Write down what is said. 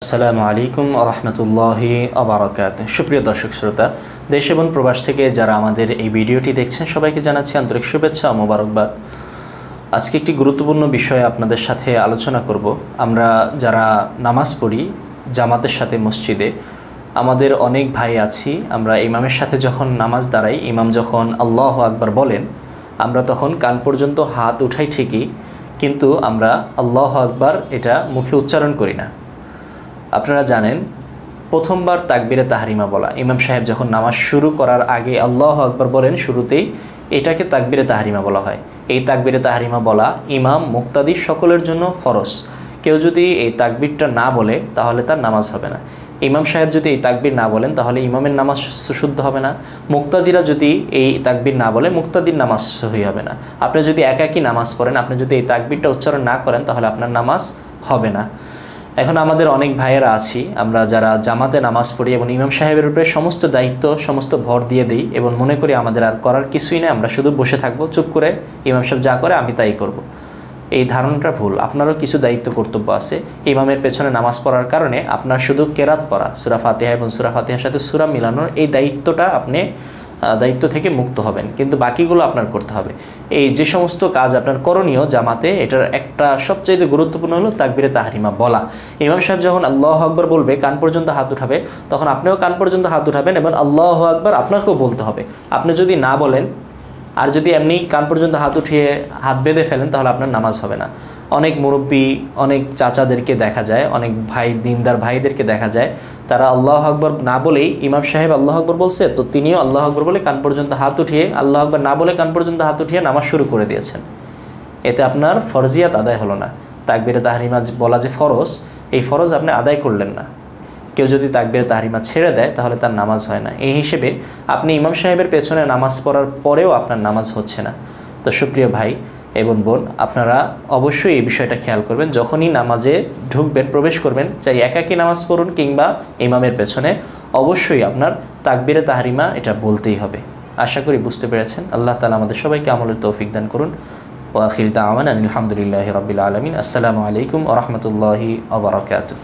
আসসালামু আলাইকুম ওয়া রাহমাতুল্লাহি ওয়া বারাকাতুহু। সুপ্রিয় দর্শক শ্রোতা, দেশ এবং প্রবাস থেকে যারা আমাদের এই ভিডিওটি দেখছেন সবাইকে জানাচ্ছি আন্তরিক শুভেচ্ছা ও মোবারকবাদ। আজকে একটি গুরুত্বপূর্ণ বিষয়ে আপনাদের সাথে আলোচনা করব। আমরা যারা নামাজ পড়ি জামাতের সাথে মসজিদে, আমাদের অনেক ভাই আছি, আমরা ইমামের সাথে যখন নামাজ দাঁড়াই, ইমাম যখন আল্লাহু আকবার বলেন, আমরা তখন কান পর্যন্ত হাত উঠাই ঠিকই, কিন্তু আমরা আল্লাহু আকবার এটা মুখে উচ্চারণ করি না। আপনারা জানেন, প্রথমবার তাকবীরে তাহরিমা বলা, ইমাম সাহেব যখন নামাজ শুরু করার আগে আল্লাহু আকবার বলেন শুরুতেই, এটাকে তাকবীরে তাহরিমা বলা হয়। এই তাকবীরে তাহরিমা বলা ইমাম মুক্তাদি সকলের জন্য ফরজ। কেউ যদি এই তাকবীরটা না বলে তাহলে তার নামাজ হবে না। ইমাম সাহেব যদি এই তাকবীর না বলেন তাহলে ইমামের নামাজ শুদ্ধ হবে না। মুক্তাদিরা যদি এই তাকবীর না বলে মুক্তাদির নামাজ সহি হবে না। আপনি যদি একাকী নামাজ পড়েন, আপনি যদি এই তাকবীরটা উচ্চারণ না করেন তাহলে আপনার নামাজ হবে না। এখন আমাদের অনেক ভাইয়েরা আছি, আমরা যারা জামাতে নামাজ পড়ি এবং ইমাম সাহেবের উপরে সমস্ত দায়িত্ব সমস্ত ভর দিয়ে দিই এবং মনে করি আমাদের আর করার কিছুই নেই, আমরা শুধু বসে থাকবো, চুপ করে ইমাম সাহেব যা করে আমি তাই করব। এই ধারণাটা ভুল। আপনারও কিছু দায়িত্ব কর্তব্য আছে। ইমামের পেছনে নামাজ পড়ার কারণে আপনার শুধু কেরাত পড়া, সূরা ফাতিহা এবং সূরা ফাতিহার সাথে সূরা মিলানোর এই দায়িত্বটা আপনি দায়িত্ব থেকে মুক্ত হবেন, কিন্তু বাকিগুলো আপনার করতে হবে। এই যে সমস্ত কাজ আপনার করণীয় জামাতে, এটার একটা সবচাইতে গুরুত্বপূর্ণ হলো তাকবীরে তাহরিমা বলা। ইমাম সাহেব যখন আল্লাহু আকবার বলবে, কান পর্যন্ত হাত উঠাবে, তখন আপনিও কান পর্যন্ত হাত উঠাবেন এবং আল্লাহু আকবার আপনাকেও বলতে হবে। আপনি যদি না বলেন আর যদি এমনি কান পর্যন্ত হাত উঠিয়ে হাত বেঁধে ফেলেন তাহলে আপনার নামাজ হবে না। অনেক মুরব্বী, অনেক চাচাদেরকে দেখা যায়, অনেক ভাই দিনদার ভাইদেরকে দেখা যায়, তারা আল্লাহু আকবার না বলেই, ইমাম সাহেব আল্লাহু আকবার বলছে তো তিনিও আল্লাহু আকবার বলে কান পর্যন্ত হাত উঠিয়ে, আল্লাহু আকবার না বলে কান পর্যন্ত হাত উঠিয়ে নামাজ শুরু করে দিয়েছেন। এতে আপনার ফরজিয়াত আদায় হলো না। তাকবীরে তাহরিমা বলা যে ফরজ, এই ফরজ আপনি আদায় করলেন না। কেউ যদি তাকবীরে তাহরিমা ছেড়ে দেয় তাহলে তার নামাজ হয় না। এই হিসেবে আপনি ইমাম সাহেবের পেছনে নামাজ পড়ার পরেও আপনার নামাজ হচ্ছে না। তো সুপ্রিয় ভাই এবং বোন, আপনারা অবশ্যই এই বিষয়টা খেয়াল করবেন। যখনই নামাজে ঢুকবেন, প্রবেশ করবেন, চাই একাকী নামাজ পড়ুন কিংবা ইমামের পেছনে, অবশ্যই আপনার তাকবীরে তাহরিমা এটা বলতেই হবে। আশা করি বুঝতে পেরেছেন। আল্লাহ তাআলা আমাদের সবাইকে আমলের তৌফিক দান করুন। ওয়া আখিরু দাওয়ানা আলহামদুলিল্লাহি রাব্বিল আলামিন। আসসালামু আলাইকুম ওয়া রাহমাতুল্লাহি ওয়া বারাকাতুহু।